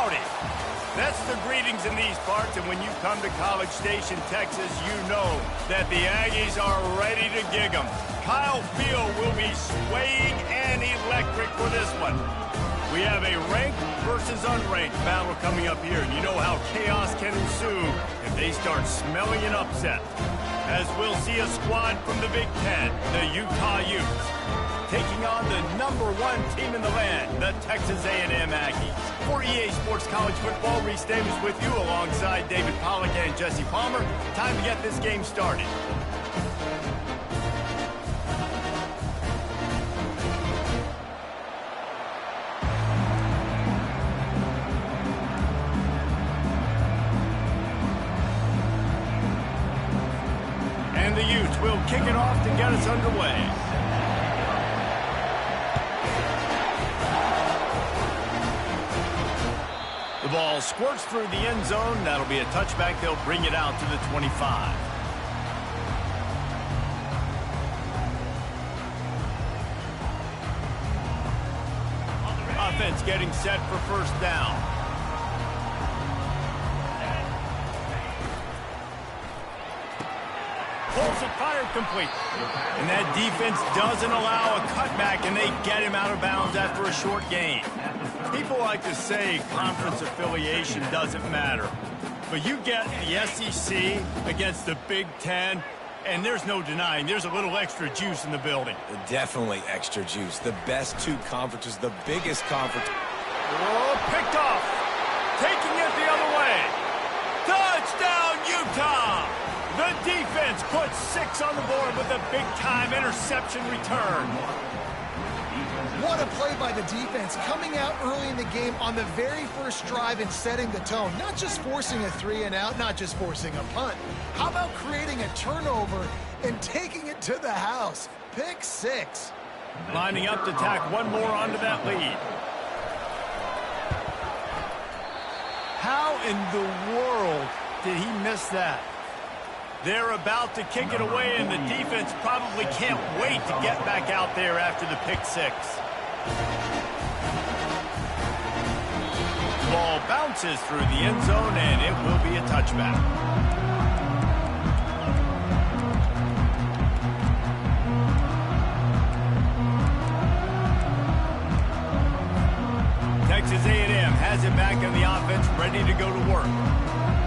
Howdy. That's the greetings in these parts, and when you come to College Station, Texas, you know that the Aggies are ready to gig 'em. Kyle Field will be swaying and electric for this one. We have a ranked versus unranked battle coming up here, and you know how chaos can ensue if they start smelling an upset. As we'll see a squad from the Big Ten, the Utah Utes, taking on the #1 team in the land, the Texas A&M Aggies. For EA Sports College Football, Reese Davis with you alongside David Pollack and Jesse Palmer. Time to get this game started. And the Utes will kick it off to get us underway. The ball squirts through the end zone. That'll be a touchback. They'll bring it out to the 25. Offense getting set for first down. Pulls it, fired complete. And that defense doesn't allow a cutback, and they get him out of bounds after a short gain. People like to say conference affiliation doesn't matter. But you get the SEC against the Big Ten, and there's no denying there's a little extra juice in the building. Definitely extra juice. The best two conferences, the biggest conference. Oh, picked off. Taking it the other way. Touchdown, Utah! The defense puts 6 on the board with a big-time interception return. What a play by the defense, coming out early in the game on the very first drive and setting the tone. Not just forcing a 3-and-out, not just forcing a punt. How about creating a turnover and taking it to the house? Pick 6. Lining up to tack one more onto that lead. How in the world did he miss that? They're about to kick it away, and the defense probably can't wait to get back out there after the pick 6. The ball bounces through the end zone, and it will be a touchback. Texas A&M has it back on the offense, ready to go to work.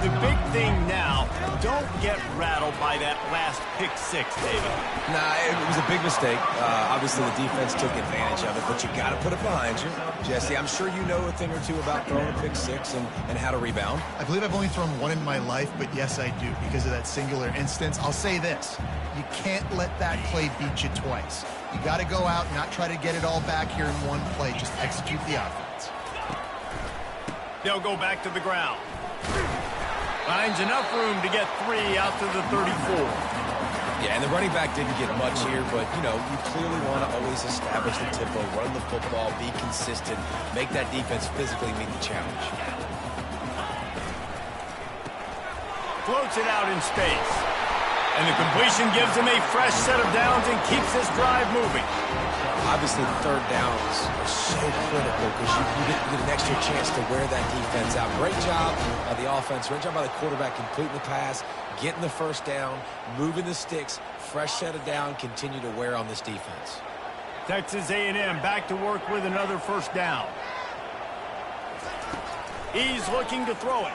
The big thing now, don't get rattled by that last pick 6, David. Nah, it was a big mistake. Obviously, the defense took advantage of it, but you got to put it behind you. Jesse, I'm sure you know a thing or two about throwing a pick 6 and how to rebound. I believe I've only thrown one in my life, but yes, I do. Because of that singular instance, I'll say this. You can't let that play beat you twice. You got to go out and not try to get it all back here in one play. Just execute the offense. They'll go back to the ground. Finds enough room to get 3 out to the 34. Yeah, and the running back didn't get much here, but, you know, you clearly want to always establish the tempo, run the football, be consistent, make that defense physically meet the challenge. Floats it out in space. And the completion gives him a fresh set of downs and keeps this drive moving. Obviously, third downs are so critical because you get an extra chance to wear that defense out. Great job by the offense. Great job by the quarterback completing the pass, getting the first down, moving the sticks, fresh set of down, continue to wear on this defense. Texas A&M back to work with another first down. He's looking to throw it.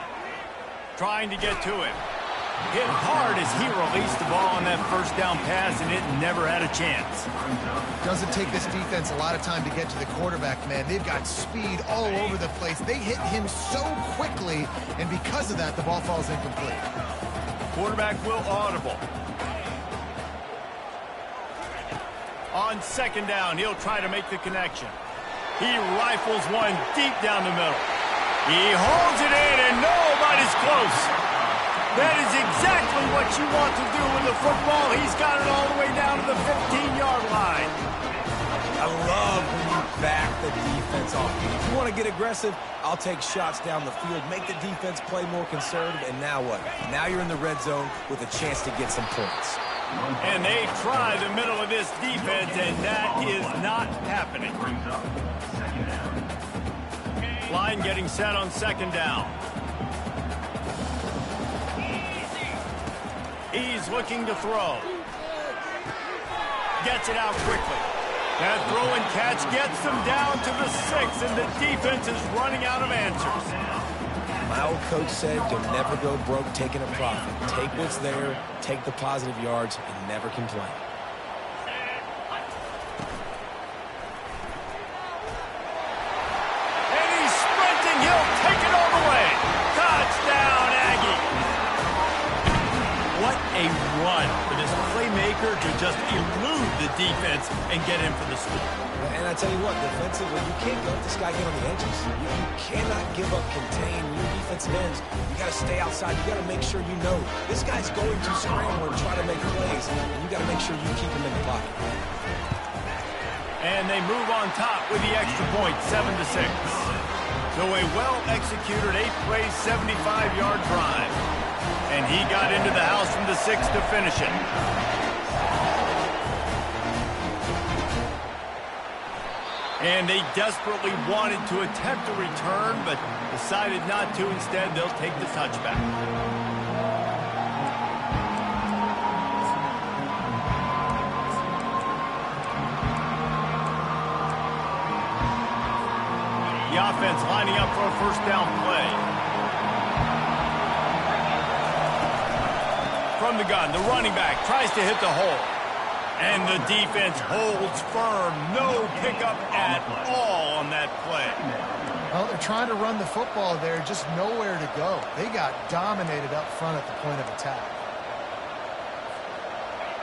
Trying to get to him. Hit hard as he released the ball on that first down pass, and it never had a chance. Doesn't take this defense a lot of time to get to the quarterback, man. They've got speed all over the place. They hit him so quickly, and because of that, the ball falls incomplete. Quarterback will audible. On second down, he'll try to make the connection. He rifles one deep down the middle. He holds it in, and nobody's close. That is exactly what you want to do with the football. He's got it all the way down to the 15-yard line. I love when you back the defense off. If you want to get aggressive, I'll take shots down the field, make the defense play more conservative, and now what? Now you're in the red zone with a chance to get some points. And they try the middle of this defense, and that is not happening. line getting set on second down. He's looking to throw. Gets it out quickly. That throw and catch gets them down to the 6, and the defense is running out of answers. My old coach said, you'll never go broke taking a profit. Take what's there, take the positive yards, and never complain. And he's sprinting. He'll take it all the way. Touchdown, Aggie. What a run for this playmaker to just elude the defense and get in for the score. And I tell you what, defensively, you can't let this guy get on the edges. You cannot give up contain your defensive ends. You got to stay outside. You got to make sure you know this guy's going to scramble and try to make plays, and you got to make sure you keep him in the pocket. And they move on top with the extra point, 7-6. So a well-executed 8-play, 75-yard drive. And he got into the house from the 6 to finish it. And they desperately wanted to attempt a return, but decided not to. Instead, they'll take the touchback. The offense lining up for a first down play. From the gun, the running back tries to hit the hole. And the defense holds firm. No pickup at all on that play. Well, they're trying to run the football there, just nowhere to go. They got dominated up front at the point of attack.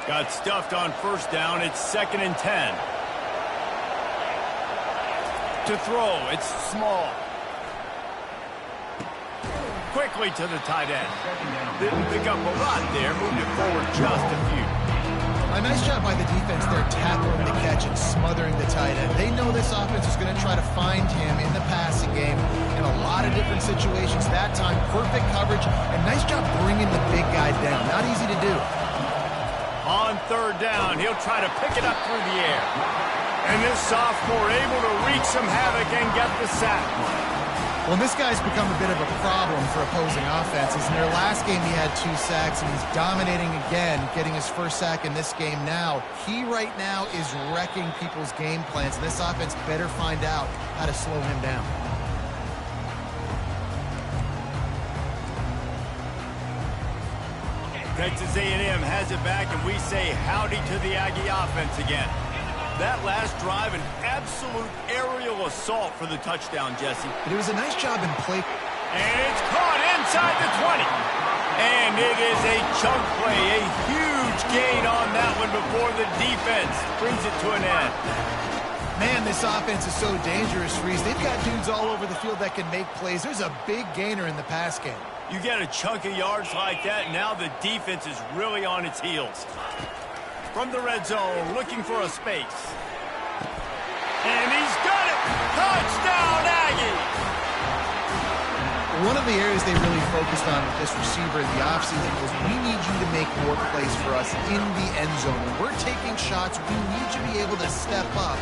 Got stuffed on first down. It's 2nd and 10. To throw, it's small. Quickly to the tight end. Didn't pick up a lot there. Moved it forward just a few. A nice job by the defense there, tackling the catch and smothering the tight end. They know this offense is going to try to find him in the passing game in a lot of different situations. That time, perfect coverage, and nice job bringing the big guy down. Not easy to do. On third down, he'll try to pick it up through the air. And this sophomore able to wreak some havoc and get the sack. Well, this guy's become a bit of a problem for opposing offenses. In their last game, he had 2 sacks, and he's dominating again, getting his first sack in this game now. He right now is wrecking people's game plans, and this offense better find out how to slow him down. Texas A&M has it back, and we say howdy to the Aggie offense again. That last drive, an absolute aerial assault for the touchdown, Jesse. But it was a nice job in play. And it's caught inside the 20. And it is a chunk play, a huge gain on that one before the defense brings it to an end. Man, this offense is so dangerous, Reese. They've got dudes all over the field that can make plays. There's a big gainer in the pass game. You get a chunk of yards like that, now the defense is really on its heels. From the red zone, looking for a space. And he's got it! Touchdown, Aggie! One of the areas they really focused on with this receiver in the offseason was we need you to make more plays for us in the end zone. When we're taking shots, we need you to be able to step up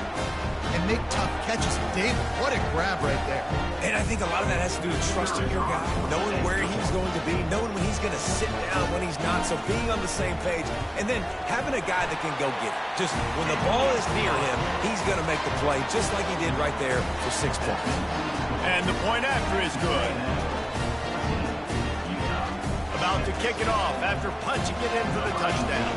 and make tough catches. David, what a grab right there. And I think a lot of that has to do with trusting your guy, knowing where he's going to be, knowing when he's going to sit down, when he's not, so being on the same page, and then having a guy that can go get it. Just when the ball is near him, he's going to make the play, just like he did right there for 6 points. And the point after is good. About to kick it off after punching it in for the touchdown.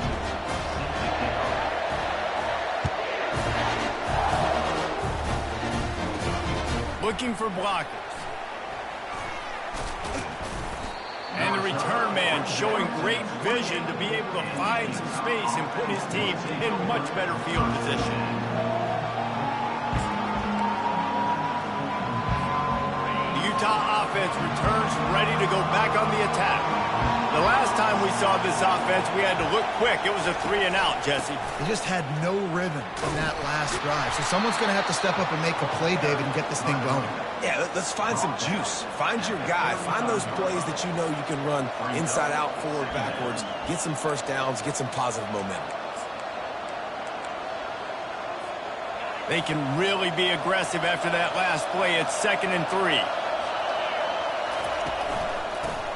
Looking for blockers. And the return man showing great vision to be able to find some space and put his team in much better field position. The Utah offense returns ready to go back on the attack. The last time we saw this offense, we had to look quick. It was a 3-and-out, Jesse. They just had no rhythm in that last drive. So someone's going to have to step up and make a play, David, and get this thing going. Yeah, let's find some juice. Find your guy. Find those plays that you know you can run inside out, forward, backwards. Get some first downs. Get some positive momentum. They can really be aggressive after that last play. It's 2nd and 3.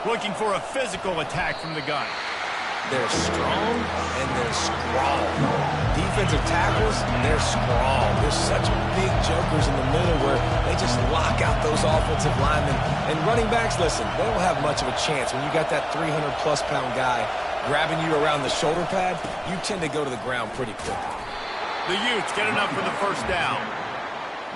Looking for a physical attack from the gun. They're strong and they're strong. Defensive tackles, they're strong. There's such big jokers in the middle where they just lock out those offensive linemen. And running backs, listen, they don't have much of a chance. When you got that 300-plus pound guy grabbing you around the shoulder pad, you tend to go to the ground pretty quickly. The Utes get enough for the first down.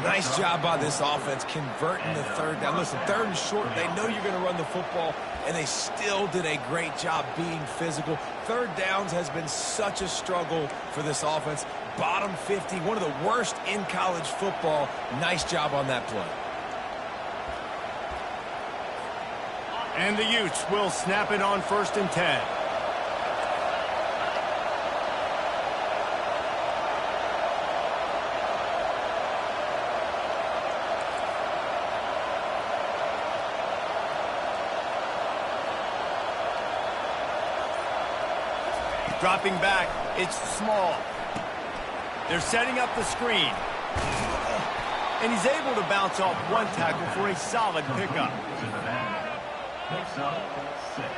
Nice job by this offense converting the 3rd down. Listen, 3rd and short, they know you're going to run the football, and they still did a great job being physical. 3rd downs has been such a struggle for this offense. Bottom 50, one of the worst in college football. Nice job on that play. And the Utes will snap it on 1st and 10. Dropping back, it's small. They're setting up the screen. And he's able to bounce off one tackle for a solid pickup. Picks up 6.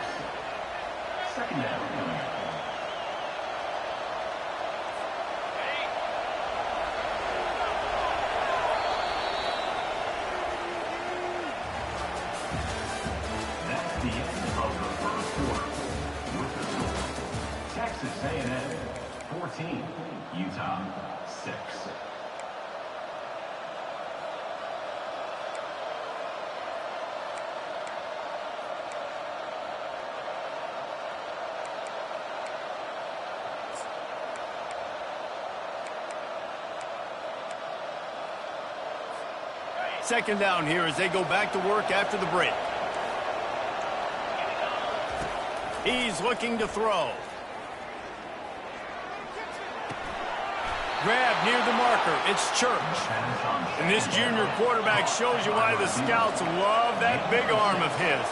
2nd down. That's the end of the first quarter. With the score, Texas A&M 14, Utah 6. Second down here as they go back to work after the break. He's looking to throw. Grab near the marker. It's Church. And this junior quarterback shows you why the scouts love that big arm of his.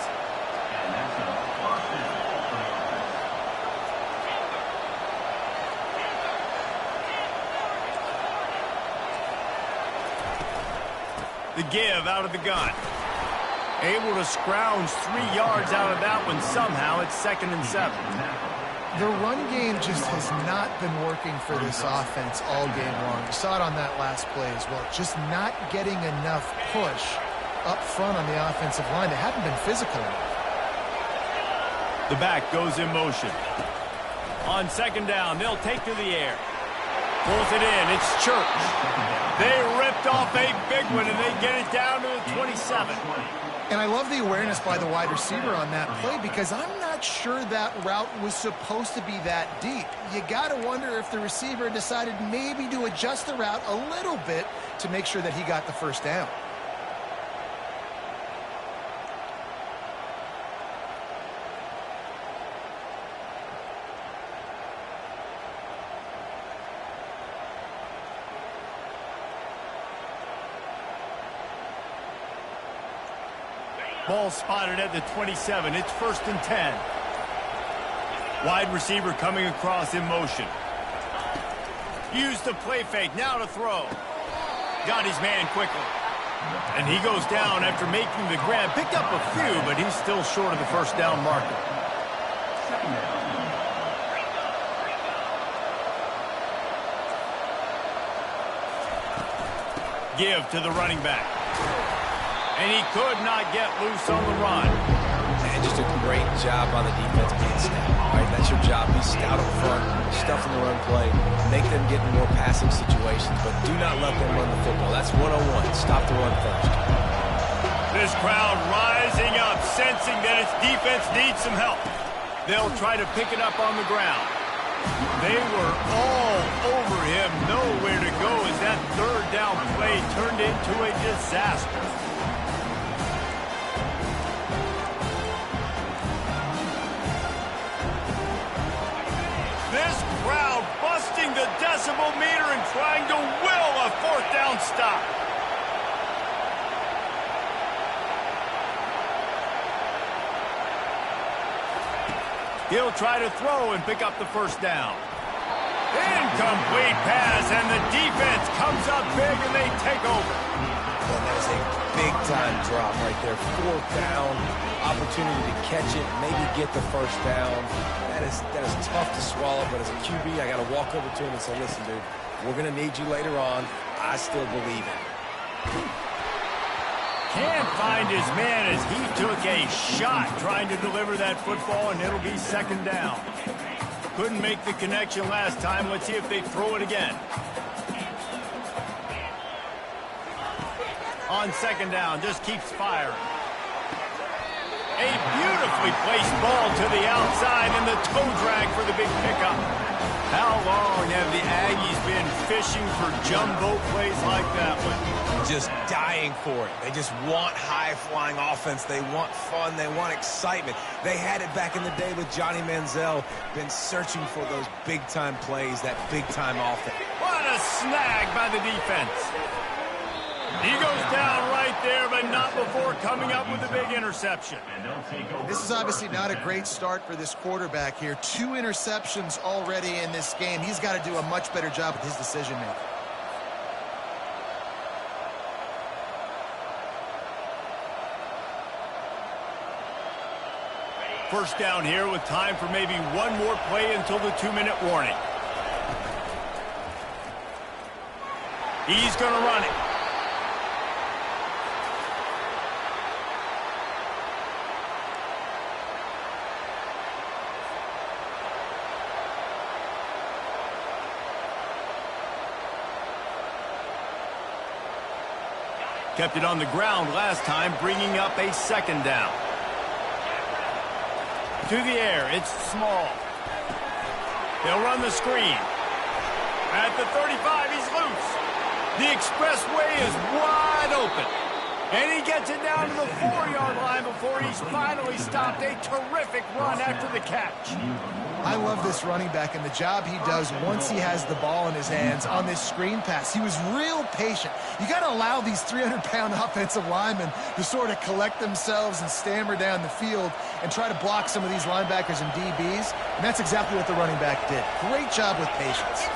The give out of the gun. Able to scrounge 3 yards out of that one somehow. It's 2nd and 7. The run game just has not been working for this offense all game long. You saw it on that last play as well. Just not getting enough push up front on the offensive line. They haven't been physical enough. The back goes in motion. On 2nd down, they'll take to the air. Pulls it in. It's Church. They ripped off a big one, and they get it down to the 27. And I love the awareness by the wide receiver on that play because I'm not sure that route was supposed to be that deep. You got to wonder if the receiver decided maybe to adjust the route a little bit to make sure that he got the first down. Ball spotted at the 27. It's 1st and 10. Wide receiver coming across in motion. Used the play fake. Now to throw. Got his man quickly. And he goes down after making the grab. Picked up a few, but he's still short of the first down marker. Give to the running back. And he could not get loose on the run. And just a great job on the defense being stout. All right, that's your job. Be stout up front, stuff in the run play, make them get in more passing situations, but do not let them run the football. That's 101. Stop the run first. This crowd rising up, sensing that its defense needs some help. They'll try to pick it up on the ground. They were all over him, nowhere to go as that 3rd down play turned into a disaster. This crowd busting the decibel meter and trying to will a 4th down stop. He'll try to throw and pick up the first down. Incomplete pass, and the defense comes up big, and they take over. And that is a big-time drop right there. 4th down, opportunity to catch it, maybe get the first down. That is tough to swallow, but as a QB, I got to walk over to him and say, listen, dude, we're going to need you later on. I still believe it. Can't find his man as he took a shot trying to deliver that football, and it'll be 2nd down. Couldn't make the connection last time. Let's see if they throw it again. On 2nd down, just keeps firing. A beautifully placed ball to the outside, and the toe drag for the big pickup. How long have the Aggies been fishing for jumbo plays like that one? Just dying for it. They just want high-flying offense. They want fun. They want excitement. They had it back in the day with Johnny Manziel. Been searching for those big-time plays, that big-time offense. What a snag by the defense. He goes down right there, but not before coming up with a big interception. This is obviously not a great start for this quarterback here. 2 interceptions already in this game. He's got to do a much better job with his decision-making. First down here with time for maybe one more play until the 2-minute warning. He's going to run it. Kept it on the ground last time, bringing up a 2nd down. To the air, it's Small. They'll run the screen. At the 35, he's loose. The expressway is wide open. And he gets it down to the 4-yard line before he's finally stopped. A terrific run after the catch. I love this running back and the job he does once he has the ball in his hands on this screen pass. He was real patient. You got to allow these 300-pound offensive linemen to sort of collect themselves and stammer down the field and try to block some of these linebackers and DBs. And that's exactly what the running back did. Great job with patience.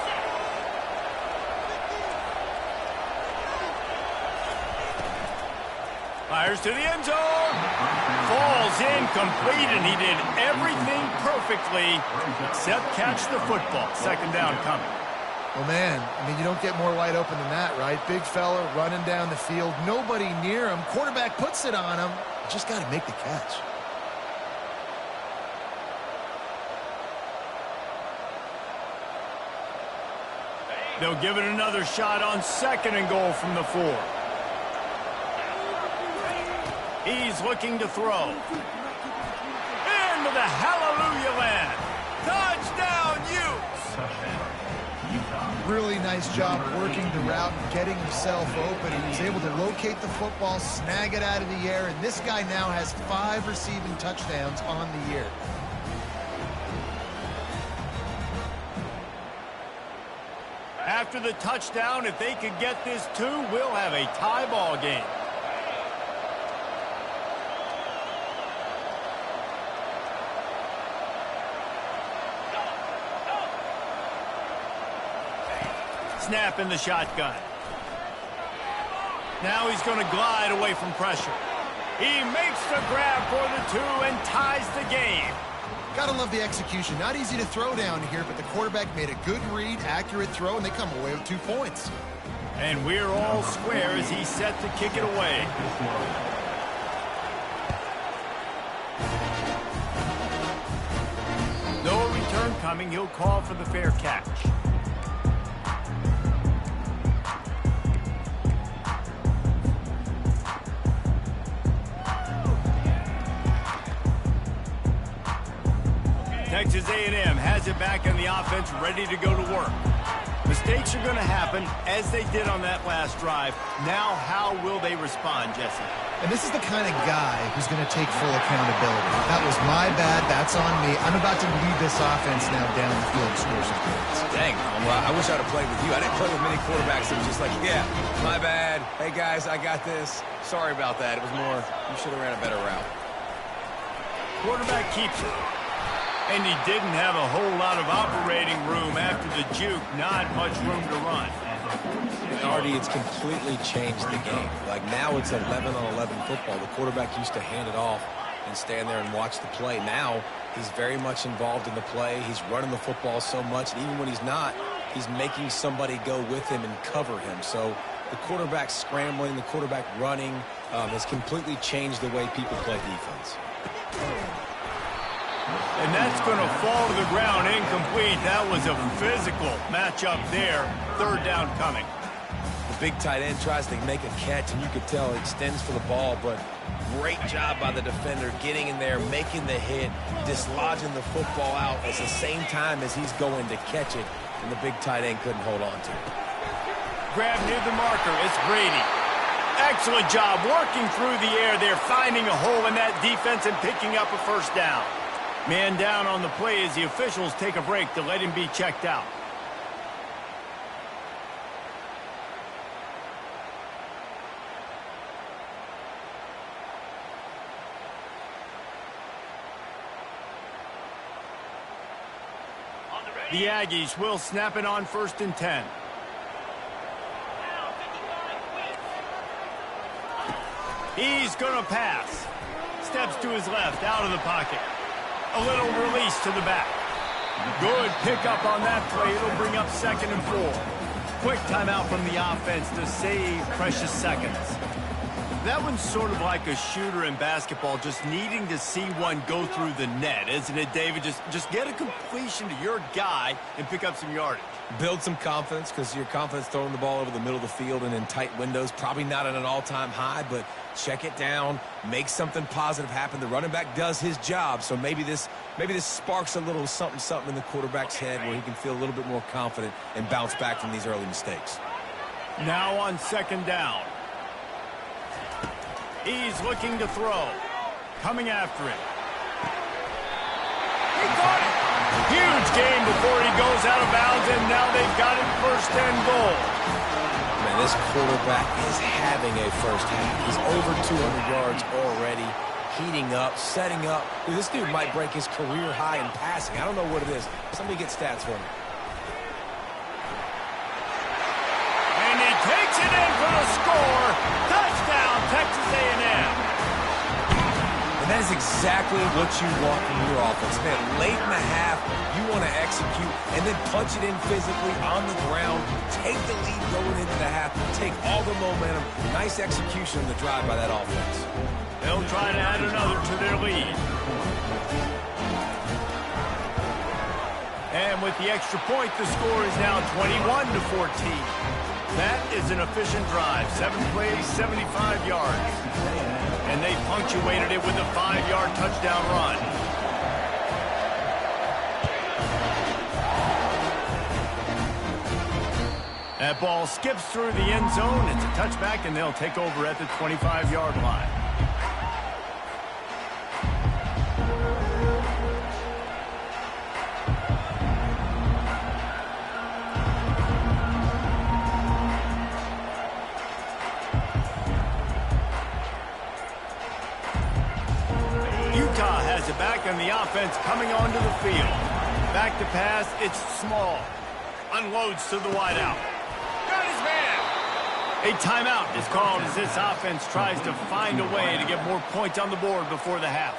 Fires to the end zone. Falls incomplete, and he did everything perfectly except catch the football. 2nd down coming. Well, man, I mean, you don't get more wide open than that, right? Big fella running down the field. Nobody near him. Quarterback puts it on him. Just got to make the catch. They'll give it another shot on 2nd and goal from the 4. He's looking to throw. Into the hallelujah land. Touchdown, Utes! Really nice job working the route and getting himself open. He was able to locate the football, snag it out of the air, and this guy now has 5 receiving touchdowns on the year. After the touchdown, if they could get this 2, we'll have a tie ball game. Snap in the shotgun. Now he's going to glide away from pressure. He makes the grab for the 2 and ties the game. Gotta love the execution. Not easy to throw down here, but the quarterback made a good read, accurate throw, and they come away with 2 points. And we're all square as he's set to kick it away. No return coming. He'll call for the fair catch. Texas A&M has it back in the offense, ready to go to work. Mistakes are going to happen, as they did on that last drive. Now, how will they respond, Jesse? And this is the kind of guy who's going to take full accountability. That was my bad. That's on me. I'm about to lead this offense now down the field and score some points. Dang, well, I wish I'd have played with you. I didn't play with many quarterbacks that was just like, yeah, my bad. Hey, guys, I got this. Sorry about that. It was more, you should have ran a better route. Quarterback keeps it. And he didn't have a whole lot of operating room after the juke. Not much room to run. Artie, it's completely changed the game. Like now it's 11-on-11 football. The quarterback used to hand it off and stand there and watch the play. Now he's very much involved in the play. He's running the football so much, and even when he's not, he's making somebody go with him and cover him. So the quarterback scrambling, the quarterback running has completely changed the way people play defense. And that's going to fall to the ground incomplete. That was a physical matchup there. Third down coming. The big tight end tries to make a catch, and you could tell he extends for the ball, but great job by the defender getting in there, making the hit, dislodging the football out at the same time as he's going to catch it, and the big tight end couldn't hold on to it. Grab near the marker. It's Brady. Excellent job working through the air there, finding a hole in that defense and picking up a first down. Man down on the play as the officials take a break to let him be checked out. The Aggies will snap it on 1st and 10. He's going to pass. Steps to his left, out of the pocket. A little release to the back. Good pickup on that play. It'll bring up 2nd and 4. Quick timeout from the offense to save precious seconds. That one's sort of like a shooter in basketball, just needing to see one go through the net, isn't it, David? Just get a completion to your guy and pick up some yardage. Build some confidence, because your confidence throwing the ball over the middle of the field and in tight windows, probably not at an all-time high, but check it down, make something positive happen. The running back does his job, so maybe this sparks a little something in the quarterback's head where he can feel a little bit more confident and bounce back from these early mistakes. Now on 2nd down. He's looking to throw. Coming after it. He caught it. Huge gain before he goes out of bounds, and now they've got it 1st and goal. Man, this quarterback is having a first half. He's over 200 yards already, heating up, setting up. This dude might break his career high in passing. I don't know what it is. Somebody get stats for me. And he takes it in for the score. Touchdown, Texas A&M. And that is exactly what you want from your offense. Man, late in the half, you want to execute and then punch it in physically on the ground, take the lead going into the half, take all the momentum. Nice execution on the drive by that offense. They'll try to add another to their lead. And with the extra point, the score is now 21-14. That is an efficient drive. 7 plays, 75 yards. And they punctuated it with a 5-yard touchdown run. That ball skips through the end zone. It's a touchback, and they'll take over at the 25-yard line. Back on the offense coming onto the field. Back to pass, it's small. Unloads to the wideout. Got his man. A timeout is called as this offense tries to find a way to get more points on the board before the half.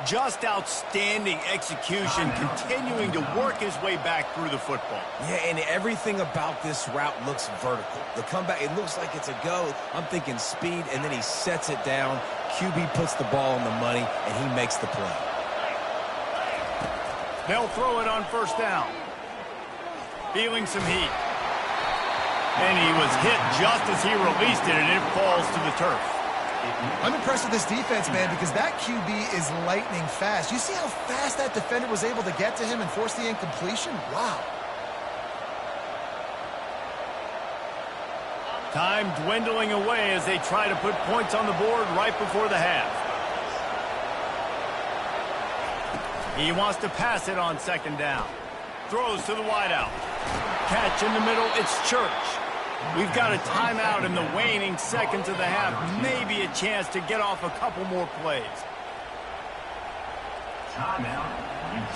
Just outstanding execution, continuing to work his way back through the football. Yeah, and everything about this route looks vertical. The comeback, it looks like it's a go. I'm thinking speed, and then he sets it down. QB puts the ball on the money, and he makes the play. They'll throw it on 1st down. Feeling some heat. And he was hit just as he released it, and it falls to the turf. I'm impressed with this defense, man, because that QB is lightning fast. You see how fast that defender was able to get to him and force the incompletion? Wow. Time dwindling away as they try to put points on the board right before the half. He wants to pass it on 2nd down. Throws to the wideout. Catch in the middle, it's Church. We've got a timeout in the waning seconds of the half. Maybe a chance to get off a couple more plays. Timeout.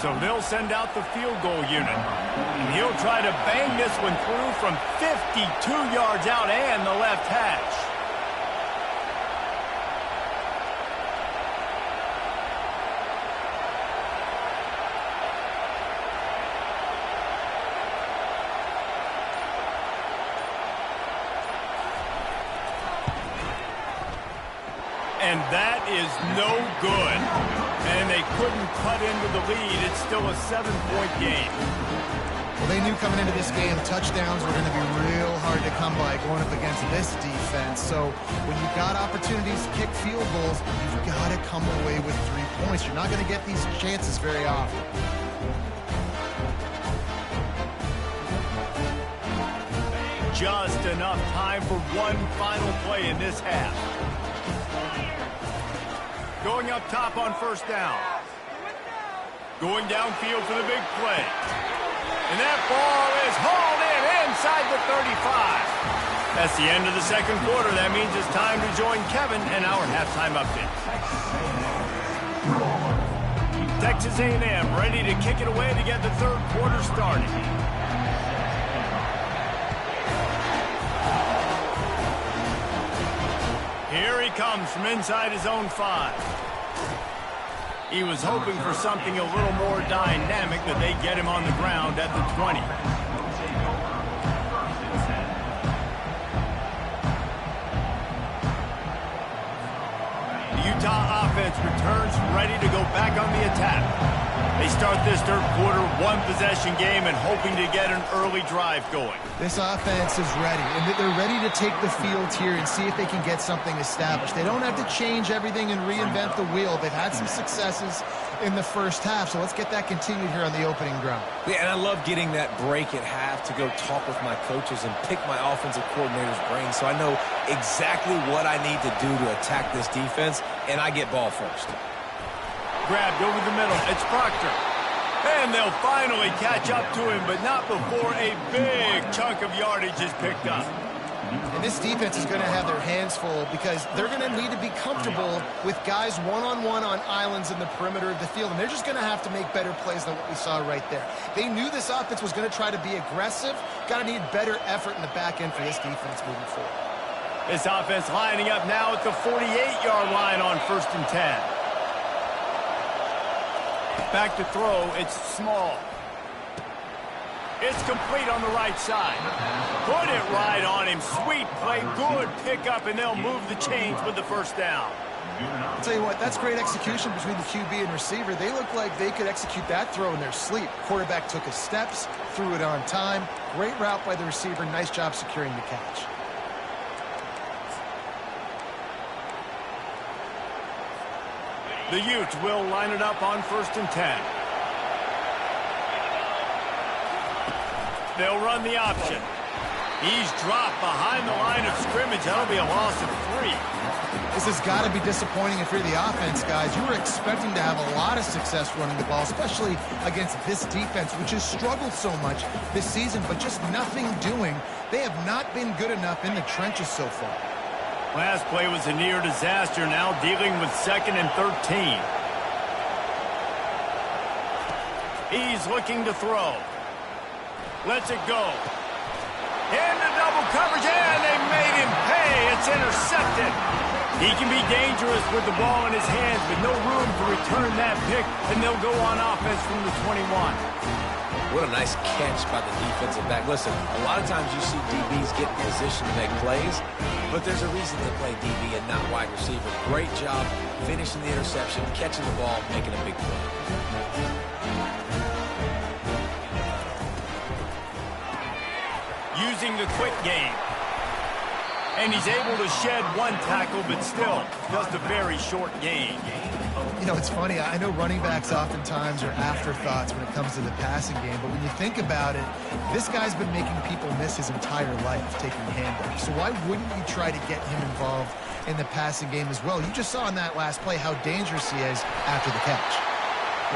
So they'll send out the field goal unit. And he'll try to bang this one through from 52 yards out and the left hash. And that is no good. And they couldn't cut into the lead. It's still a 7-point game. Well, they knew coming into this game touchdowns were going to be real hard to come by going up against this defense. So when you've got opportunities to kick field goals, you've got to come away with 3 points. You're not going to get these chances very often. Just enough time for one final play in this half. Going up top on first down. Going downfield for the big play. And that ball is hauled in inside the 35. That's the end of the second quarter. That means it's time to join Kevin and our halftime update. Texas A&M ready to kick it away to get the third quarter started. Here he comes from inside his own 5. He was hoping for something a little more dynamic, that they get him on the ground at the 20. The Utah offense returns ready to go back on the attack. They start this third quarter one-possession game and hoping to get an early drive going. This offense is ready, and they're ready to take the field here and see if they can get something established. They don't have to change everything and reinvent the wheel. They've had some successes in the first half, so let's get that continued here on the opening drive. Yeah, and I love getting that break at half to go talk with my coaches and pick my offensive coordinator's brain so I know exactly what I need to do to attack this defense, and I get ball first. Grabbed over the middle. It's Proctor. And they'll finally catch up to him, but not before a big chunk of yardage is picked up. And this defense is going to have their hands full because they're going to need to be comfortable with guys one-on-one on islands in the perimeter of the field. And they're just going to have to make better plays than what we saw right there. They knew this offense was going to try to be aggressive. Got to need better effort in the back end for this defense moving forward. This offense lining up now at the 48-yard line on 1st and 10. Back to throw, it's Small. It's complete on the right side. Put it right on him. Sweet play, good pickup, and they'll move the chains with the first down. I'll tell you what, that's great execution between the QB and receiver. They look like they could execute that throw in their sleep. Quarterback took his steps, threw it on time. Great route by the receiver. Nice job securing the catch. The Utes will line it up on 1st and 10. They'll run the option. He's dropped behind the line of scrimmage. That'll be a loss of 3. This has got to be disappointing if you're the offense, guys. You were expecting to have a lot of success running the ball, especially against this defense, which has struggled so much this season, but just nothing doing. They have not been good enough in the trenches so far. Last play was a near disaster, now dealing with 2nd and 13. He's looking to throw. Lets it go. Into double coverage, and they made him pay. It's intercepted. He can be dangerous with the ball in his hands, but no room to return that pick, and they'll go on offense from the 21. What a nice catch by the defensive back. Listen, a lot of times you see DBs get in position to make plays, but there's a reason to play DB and not wide receiver. Great job finishing the interception, catching the ball, making a big play. Using the quick game. And he's able to shed one tackle, but still just a very short gain. You know, it's funny. I know running backs oftentimes are afterthoughts when it comes to the passing game, but when you think about it, this guy's been making people miss his entire life taking handoffs. So why wouldn't you try to get him involved in the passing game as well? You just saw in that last play how dangerous he is after the catch.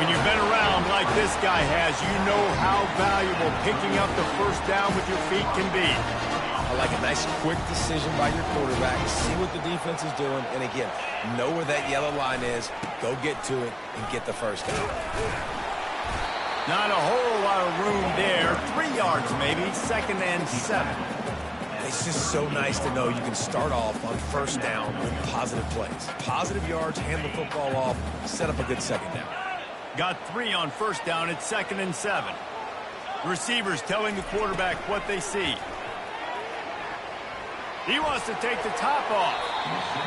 When you've been around like this guy has, you know how valuable picking up the first down with your feet can be. I like a nice quick decision by your quarterback. See what the defense is doing, and again, know where that yellow line is. Go get to it and get the first down. Not a whole lot of room there. 3 yards maybe, 2nd and 7. It's just so nice to know you can start off on first down with positive plays. Positive yards, hand the football off, set up a good second down. Got 3 on first down at 2nd and 7. Receivers telling the quarterback what they see. He wants to take the top off.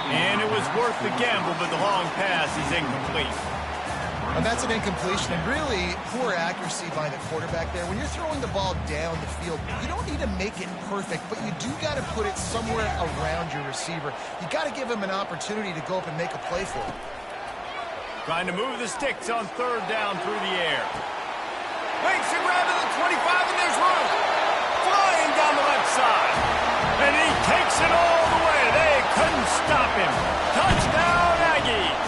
And it was worth the gamble, but the long pass is incomplete. And that's an incompletion, and really poor accuracy by the quarterback there. When you're throwing the ball down the field, you don't need to make it perfect, but you do got to put it somewhere around your receiver. You got to give him an opportunity to go up and make a play for it. Trying to move the sticks on 3rd down through the air. Makes a grab at the 25, and there's room. Flying down the left side. And he takes it all the way. They couldn't stop him. Touchdown, Aggies.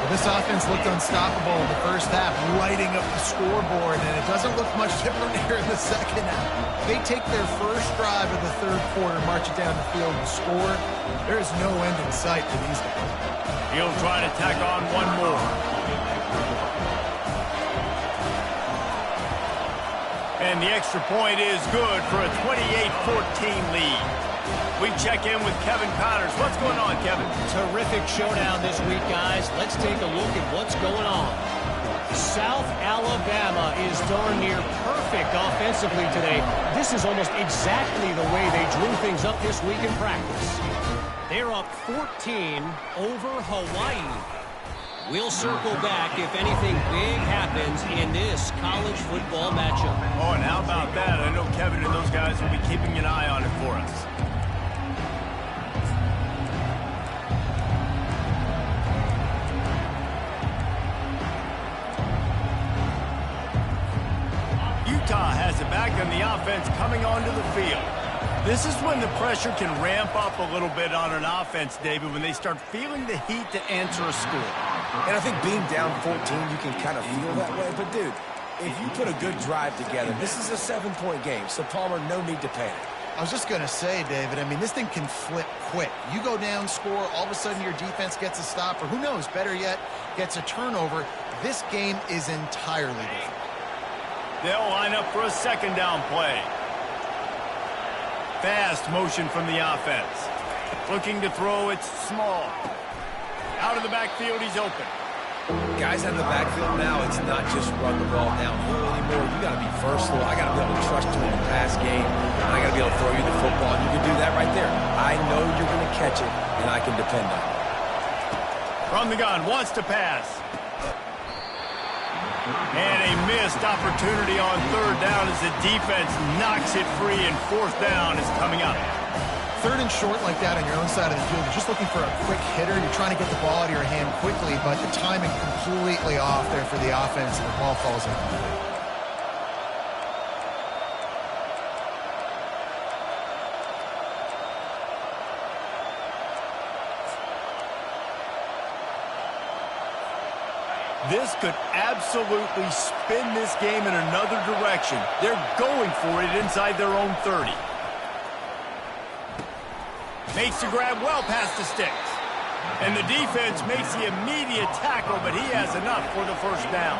Well, this offense looked unstoppable in the first half, lighting up the scoreboard, and it doesn't look much different here in the second half. They take their first drive of the 3rd quarter, march it down the field, and score. There is no end in sight for these guys. He'll try to tack on one more. And the extra point is good for a 28-14 lead. We check in with Kevin Connors. What's going on, Kevin? Terrific showdown this week, guys. Let's take a look at what's going on. South Alabama is darn near perfect offensively today. This is almost exactly the way they drew things up this week in practice. They're up 14 over Hawaii. We'll circle back if anything big happens in this college football matchup. Oh, and how about that? I know Kevin and those guys will be keeping an eye on it for us. Utah has it back on the offense coming onto the field. This is when the pressure can ramp up a little bit on an offense, David, when they start feeling the heat to answer a score. And I think being down 14, you can kind of feel that way. But, dude, if you put a good drive together, this is a 7-point game. So, Palmer, no need to panic. I was just going to say, David, I mean, this thing can flip quick. You go down, score, all of a sudden your defense gets a stop, or who knows, better yet, gets a turnover. This game is entirely different. They'll line up for a 2nd down play. Fast motion from the offense. Looking to throw, it's small. Out of the backfield, he's open. Guys out of the backfield now, it's not just run the ball downhill anymore. You got to be versatile. I got to be able to trust you in the pass game. And I got to be able to throw you the football. And you can do that right there. I know you're going to catch it, and I can depend on it. From the gun, wants to pass. And a missed opportunity on 3rd down as the defense knocks it free, and 4th down is coming up. 3rd and short like that on your own side of the field, you're just looking for a quick hitter. You're trying to get the ball out of your hand quickly, but the timing completely off there for the offense, and the ball falls incomplete. This could absolutely spin this game in another direction. They're going for it inside their own 30. Makes the grab well past the sticks. And the defense makes the immediate tackle, but he has enough for the 1st down.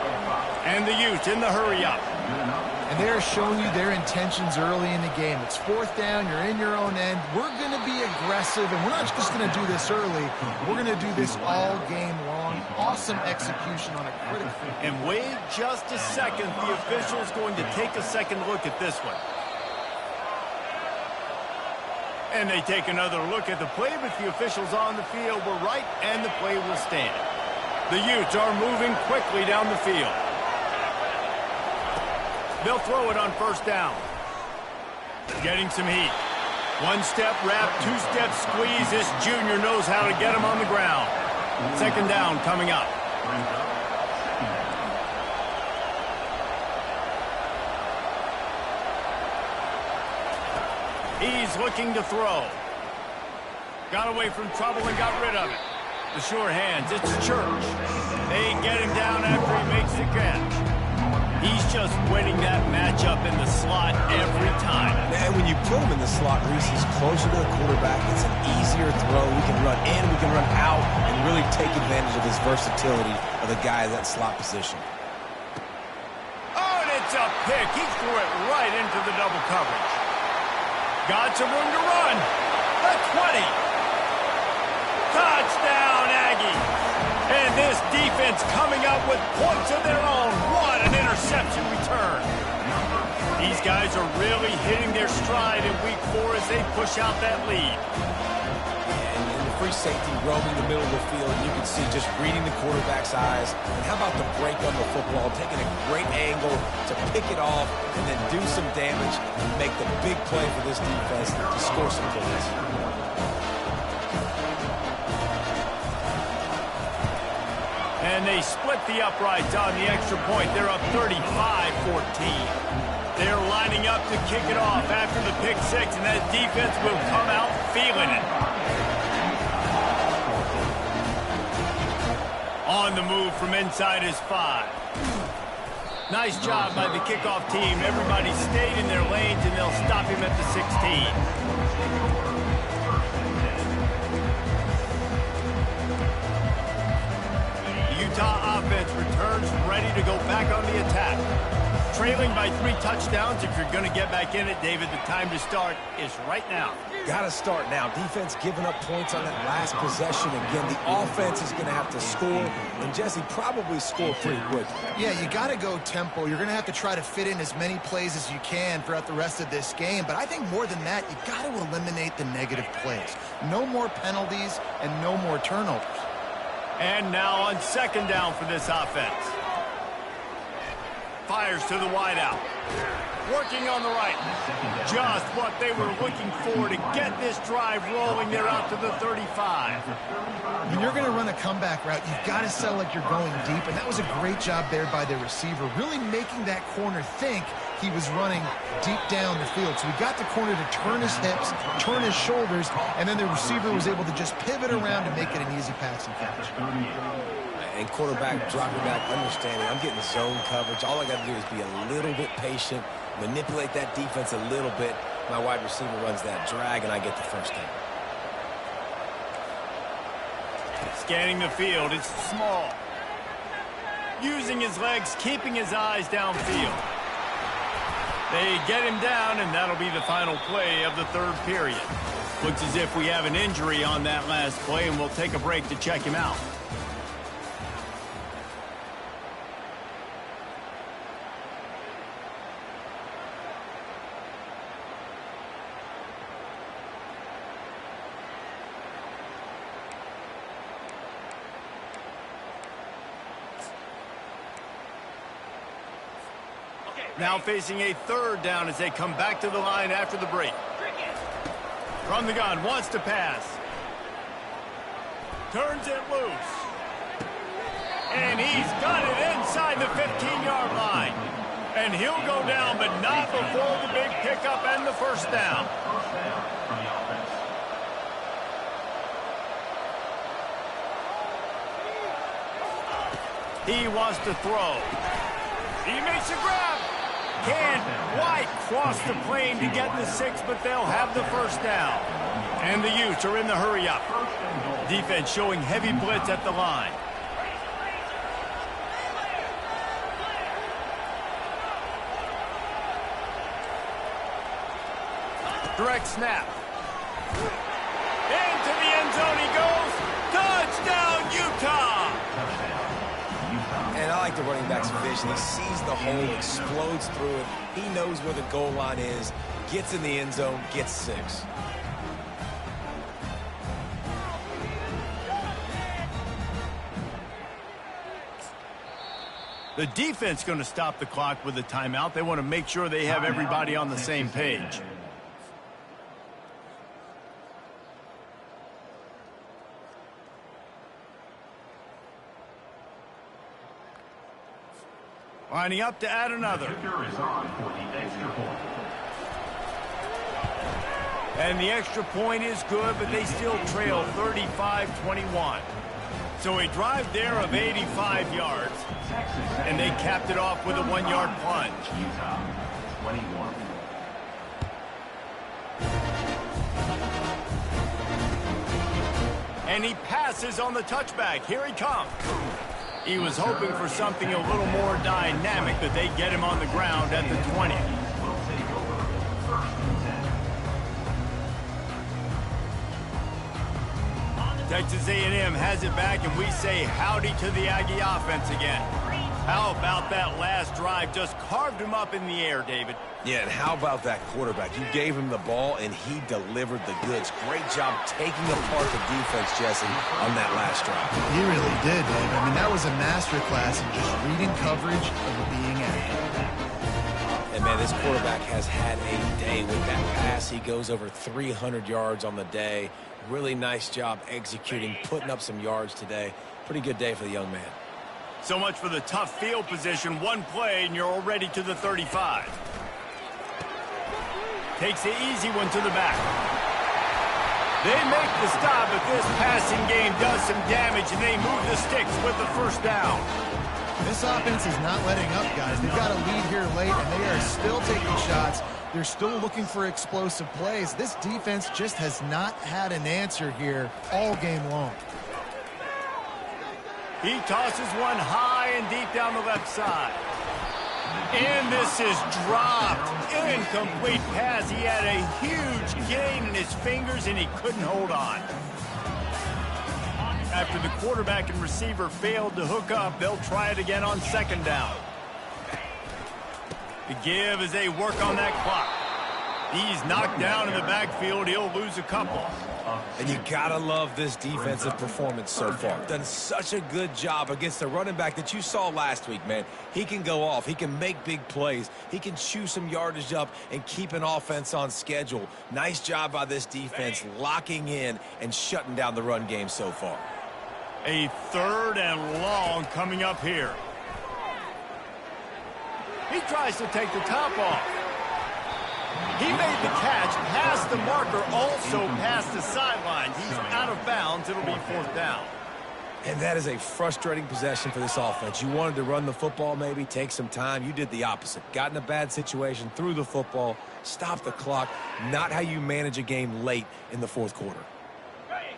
And the Utes in the hurry-up. And they're showing you their intentions early in the game. It's 4th down, you're in your own end. We're going to be aggressive, and we're not just going to do this early. We're going to do this all game long. Awesome execution on a critical. And wait just a second. The official is going to take a second look at this one. And they take another look at the play, but the officials on the field were right, and the play will stand. The Utes are moving quickly down the field. They'll throw it on 1st down. Getting some heat. 1-step wrap, 2-step squeeze. This junior knows how to get him on the ground. 2nd down coming up. He's looking to throw. Got away from trouble and got rid of it. The sure hands, it's Church. They get him down after he makes the catch. He's just winning that matchup in the slot every time. And when you put him in the slot, Reese, he's closer to the quarterback. It's an easier throw. We can run in, we can run out, and really take advantage of his versatility of the guy in that slot position. It's a pick. He threw it right into the double coverage. Got some room to run. The 20. Touchdown, Aggie. And this defense coming up with points of their own. What an interception return. These guys are really hitting their stride in week 4 as they push out that lead. And the free safety roaming the middle of the field, you can see just reading the quarterback's eyes. And how about the break on the football, taking a great angle to pick it off and then do some damage and make the big play for this defense to score some points. And they split the uprights on the extra point. They're up 35-14. They're lining up to kick it off after the pick 6, and that defense will come out feeling it. On the move from inside his 5. Nice job by the kickoff team. Everybody stayed in their lanes, and they'll stop him at the 16. Utah offense returns ready to go back on the attack. Trailing by 3 touchdowns. If you're going to get back in it, David, the time to start is right now. Got to start now. Defense giving up points on that last possession. Again, the offense is going to have to score, and Jesse probably score pretty quick. Yeah, you got to go tempo. You're going to have to try to fit in as many plays as you can throughout the rest of this game. But I think more than that, you got to eliminate the negative plays. No more penalties and no more turnovers. And now on 2nd down for this offense. Fires to the wideout. Working on the right. Just what they were looking for to get this drive rolling. They're out to the 35. When you're going to run a comeback route, you've got to sell like you're going deep, and that was a great job there by the receiver, really making that corner think he was running deep down the field. So we got the corner to turn his hips, turn his shoulders, and then the receiver was able to just pivot around and make it an easy passing catch. And quarterback dropping back, understanding I'm getting zone coverage. All I got to do is be a little bit patient, manipulate that defense a little bit. My wide receiver runs that drag, and I get the first down. Scanning the field, it's small. Using his legs, keeping his eyes downfield. They get him down, and that'll be the final play of the 3rd period. Looks as if we have an injury on that last play, and we'll take a break to check him out. Now facing a 3rd down as they come back to the line after the break. From the gun, wants to pass. Turns it loose. And he's got it inside the 15-yard line. And he'll go down, but not before the big pickup and the 1st down. He wants to throw. He makes a grab. Can't quite cross the plane to get the 6, but they'll have the 1st down. And the Utes are in the hurry-up. Defense showing heavy blitz at the line. Direct snap. Into the end zone he goes. Touchdown, Utah! And I like the running back's vision. He sees the hole, explodes through it. He knows where the goal line is, gets in the end zone, gets 6. The defense going to stop the clock with a timeout. They want to make sure they have everybody on the same page. Lining up to add another. And the extra point is good, but they still trail 35-21. So a drive there of 85 yards. And they capped it off with a 1-yard plunge. Utah, 21. And he passes on the touchback. Here he comes. He was hoping for something a little more dynamic, but they get him on the ground at the 20. Texas A&M has it back, and we say howdy to the Aggie offense again. How about that last drive? Just carved him up in the air, David. Yeah, and how about that quarterback? You gave him the ball, and he delivered the goods. Great job taking apart the defense, Jesse, on that last drive. He really did, Dave. I mean, that was a masterclass in just reading coverage and being accurate. And, man, this quarterback has had a day. With that pass, he goes over 300 yards on the day. Really nice job executing, putting up some yards today. Pretty good day for the young man. So much for the tough field position. One play, and you're already to the 35. Takes the easy one to the back. They make the stop, but this passing game does some damage, and they move the sticks with the first down. This offense is not letting up, guys. They've got a lead here late, and they are still taking shots. They're still looking for explosive plays. This defense just has not had an answer here all game long. He tosses one high and deep down the left side. And this is dropped. Incomplete pass. He had a huge gain in his fingers, and he couldn't hold on. After the quarterback and receiver failed to hook up, they'll try it again on second down. The give as they work on that clock. He's knocked down in the backfield. He'll lose a couple. And you gotta love this defensive performance so far. Done such a good job against the running back that you saw last week, man. He can go off. He can make big plays. He can chew some yardage up and keep an offense on schedule. Nice job by this defense locking in and shutting down the run game so far. A third and long coming up here. He tries to take the top off. He made the catch, past the marker, also past the sideline. He's out of bounds. It'll be fourth down. And that is a frustrating possession for this offense. You wanted to run the football, maybe, take some time. You did the opposite. Got in a bad situation, threw the football, stopped the clock. Not how you manage a game late in the fourth quarter.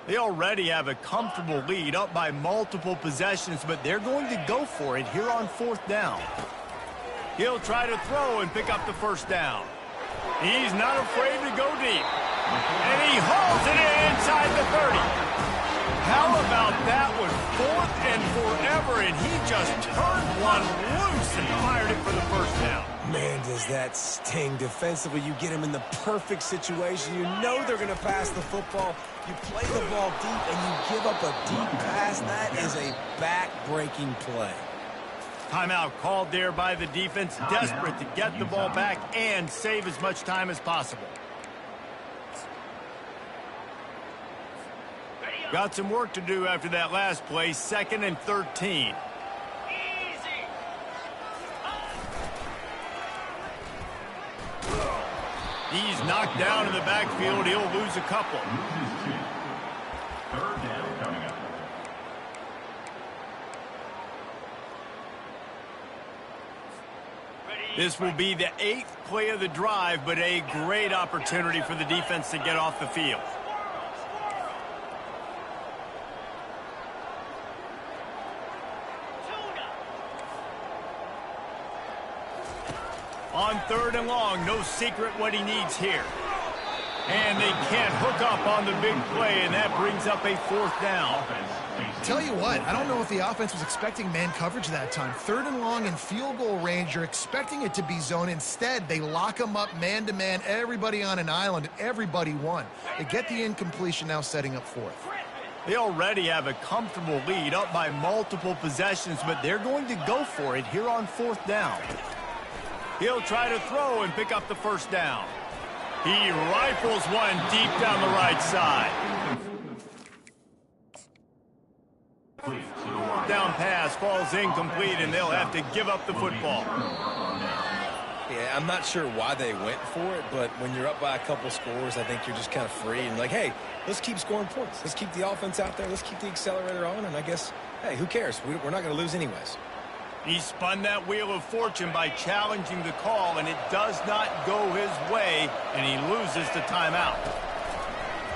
They already have a comfortable lead, up by multiple possessions, but they're going to go for it here on fourth down. He'll try to throw and pick up the first down. He's not afraid to go deep. And he hauls it in inside the 30. How about that one? Fourth and forever, and he just turned one loose and fired it for the first down. Man, does that sting. Defensively, you get him in the perfect situation. You know they're going to pass the football. You play the ball deep, and you give up a deep pass. That is a back-breaking play. Timeout called there by the defense, desperate to get the ball back and save as much time as possible. Got some work to do after that last play, 2nd and 13. He's knocked down in the backfield. He'll lose a couple. Third down coming up. This will be the 8th play of the drive, but a great opportunity for the defense to get off the field. On 3rd and long, no secret what he needs here. And they can't hook up on the big play, and that brings up a 4th down. Tell you what, I don't know if the offense was expecting man coverage that time. 3rd and long in field goal range, you're expecting it to be zone. Instead, they lock them up man-to-man, everybody on an island, and everybody won. They get the incompletion now, setting up 4th. They already have a comfortable lead, up by multiple possessions, but they're going to go for it here on 4th down. He'll try to throw and pick up the first down. He rifles one deep down the right side. Down pass falls incomplete, and they'll have to give up the football. Yeah, I'm not sure why they went for it, but when you're up by a couple scores, I think you're just kind of free and like, hey, let's keep scoring points. Let's keep the offense out there. Let's keep the accelerator on, and I guess, hey, who cares? We're not going to lose anyways. He spun that wheel of fortune by challenging the call, and it does not go his way, and he loses the timeout.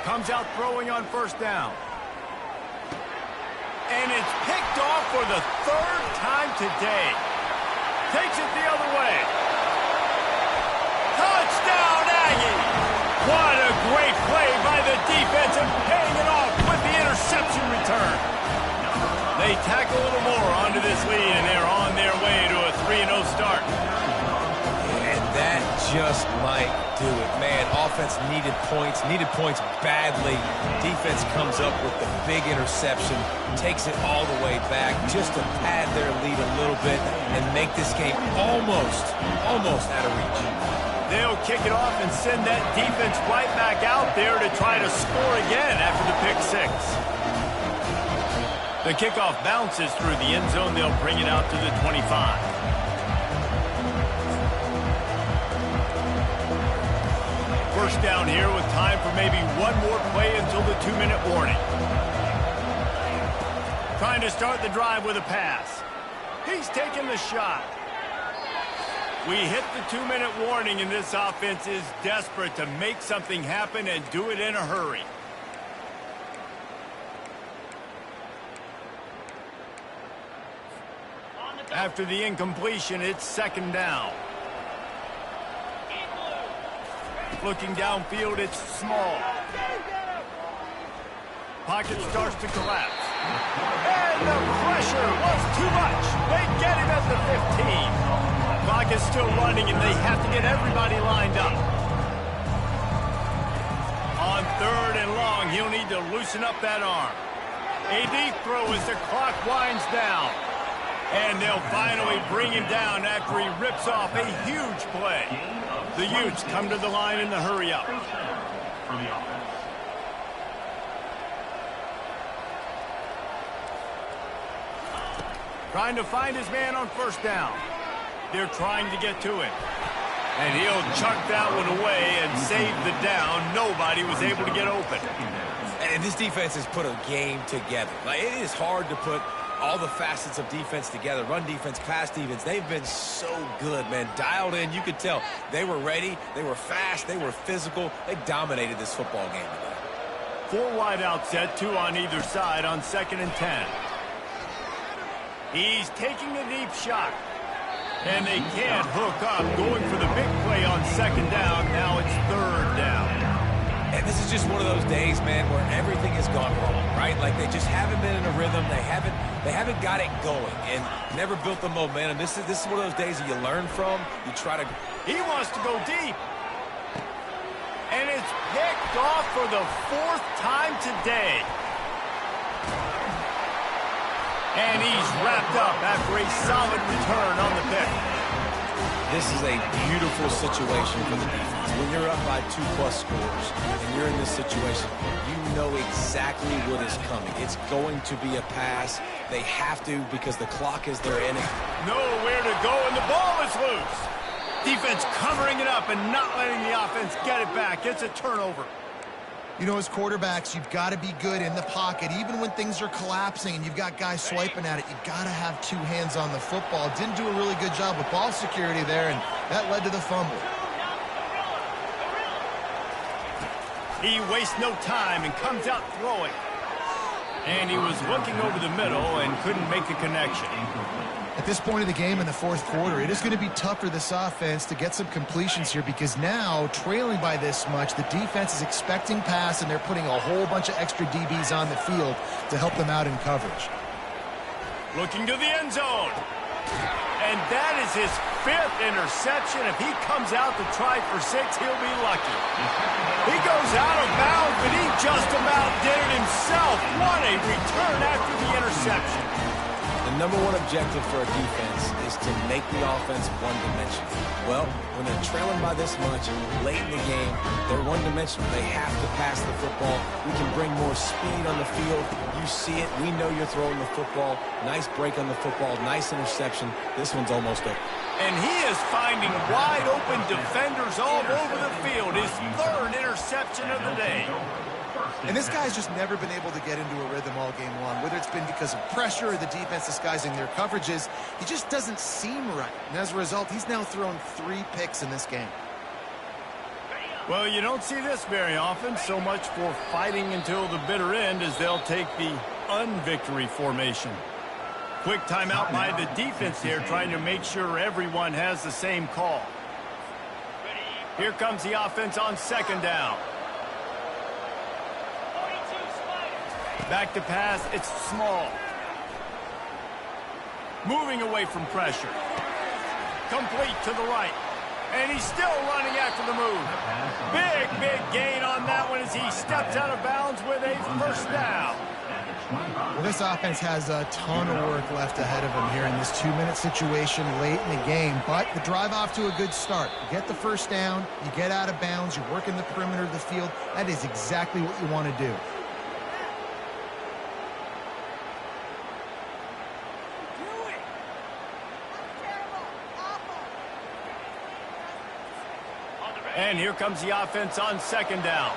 Comes out throwing on 1st down. And it's picked off for the third time today. Takes it the other way. Touchdown, Aggie! What a great play by the defense and paying it off with the interception return. They tack a little more onto this lead, and they're on their way to a 3-0 start. And that just might do it. Man, offense needed points badly. Defense comes up with the big interception, takes it all the way back just to pad their lead a little bit and make this game almost out of reach. They'll kick it off and send that defense right back out there to try to score again after the pick six. The kickoff bounces through the end zone. They'll bring it out to the 25. First down here with time for maybe one more play until the 2-minute warning. Trying to start the drive with a pass. He's taking the shot. We hit the 2-minute warning, and this offense is desperate to make something happen and do it in a hurry. After the incompletion, it's second down. Looking downfield, it's small. Pocket starts to collapse. And the pressure was too much. They get him at the 15. Clock is still running, and they have to get everybody lined up. On third and long, he'll need to loosen up that arm. A deep throw as the clock winds down. And they'll finally bring him down after he rips off a huge play. The Utes come to the line in the hurry up. Trying to find his man on first down. They're trying to get to him. And he'll chuck that one away and save the down. Nobody was able to get open. And this defense has put a game together. Like, it is hard to put all the facets of defense together. Run defense, pass defense. They've been so good, man. Dialed in. You could tell they were ready. They were fast. They were physical. They dominated this football game today. 4 wide out set, 2 on either side on 2nd and 10. He's taking a deep shot. And they can't hook up. Going for the big play on 2nd down. Now it's 3rd down. And this is just one of those days, man, where everything has gone wrong, right? Like, they just haven't been in a rhythm. They haven't got it going and never built the momentum. This is one of those days that you learn from. You try to... He wants to go deep. And it's picked off for the 4th time today. And he's wrapped up after a solid return on the pick. This is a beautiful situation for the defense. When you're up by 2+ scores and you're in this situation, you know exactly what is coming. It's going to be a pass. They have to because the clock is their enemy. Nowhere to go, and the ball is loose. Defense covering it up and not letting the offense get it back. It's a turnover. You know, as quarterbacks, you've got to be good in the pocket. Even when things are collapsing and you've got guys swiping at it, you've got to have 2 hands on the football. Didn't do a really good job with ball security there, and that led to the fumble. He wastes no time and comes out throwing. And he was looking over the middle and couldn't make a connection. At this point of the game in the 4th quarter, it is going to be tough for this offense to get some completions here because now, trailing by this much, the defense is expecting pass, and they're putting a whole bunch of extra DBs on the field to help them out in coverage. Looking to the end zone. And that is his 5th interception. If he comes out to try for 6, he'll be lucky. He goes out of bounds, but he just about did it himself. What a return after the interception. The number one objective for a defense is to make the offense one-dimensional. Well, when they're trailing by this much, late in the game, they're one-dimensional. They have to pass the football. We can bring more speed on the field. You see it. We know you're throwing the football. Nice break on the football. Nice interception. This one's almost over. And he is finding wide-open defenders all over the field. His 3rd interception of the day. And this guy's just never been able to get into a rhythm all game long, whether it's been because of pressure or the defense disguising their coverages. He just doesn't seem right. And as a result, he's now thrown 3 picks in this game. Well, you don't see this very often. So much for fighting until the bitter end, as they'll take the un-victory formation. Quick timeout by the defense here, trying to make sure everyone has the same call. Here comes the offense on second down. Back to pass, it's small. Moving away from pressure. Complete to the right. And he's still running after the move. Big gain on that one as he steps out of bounds with a first down. Well, this offense has a ton of work left ahead of them here in this 2-minute situation late in the game, but the drive off to a good start. You get the first down, you get out of bounds, you're working the perimeter of the field. That is exactly what you want to do. And here comes the offense on second down.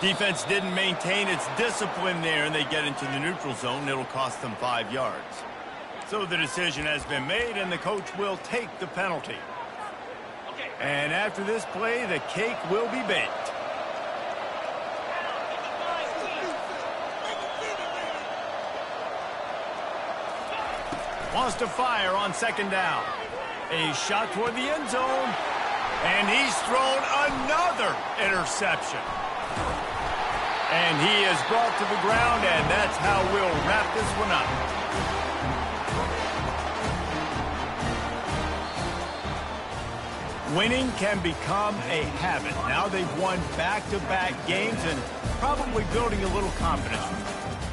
Defense didn't maintain its discipline there, and they get into the neutral zone. It'll cost them 5 yards. So the decision has been made, and the coach will take the penalty. And after this play, the cake will be baked. Wants to fire on second down. A shot toward the end zone, and he's thrown another interception. And he is brought to the ground, and that's how we'll wrap this one up. Winning can become a habit. Now they've won back-to-back games and probably building a little confidence.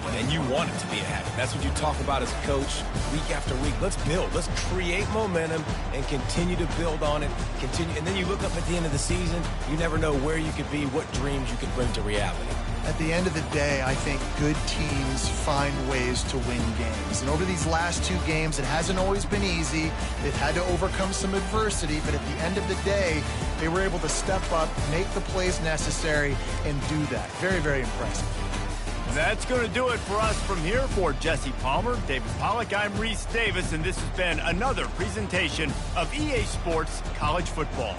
And you want it to be a habit. That's what you talk about as a coach week after week. Let's build. Let's create momentum and continue to build on it. And then you look up at the end of the season, you never know where you could be, what dreams you could bring to reality. At the end of the day, I think good teams find ways to win games. And over these last 2 games, it hasn't always been easy. They've had to overcome some adversity, but at the end of the day, they were able to step up, make the plays necessary, and do that. Very, very impressive. That's going to do it for us from here. For Jesse Palmer, David Pollack, I'm Reese Davis, and this has been another presentation of EA Sports College Football.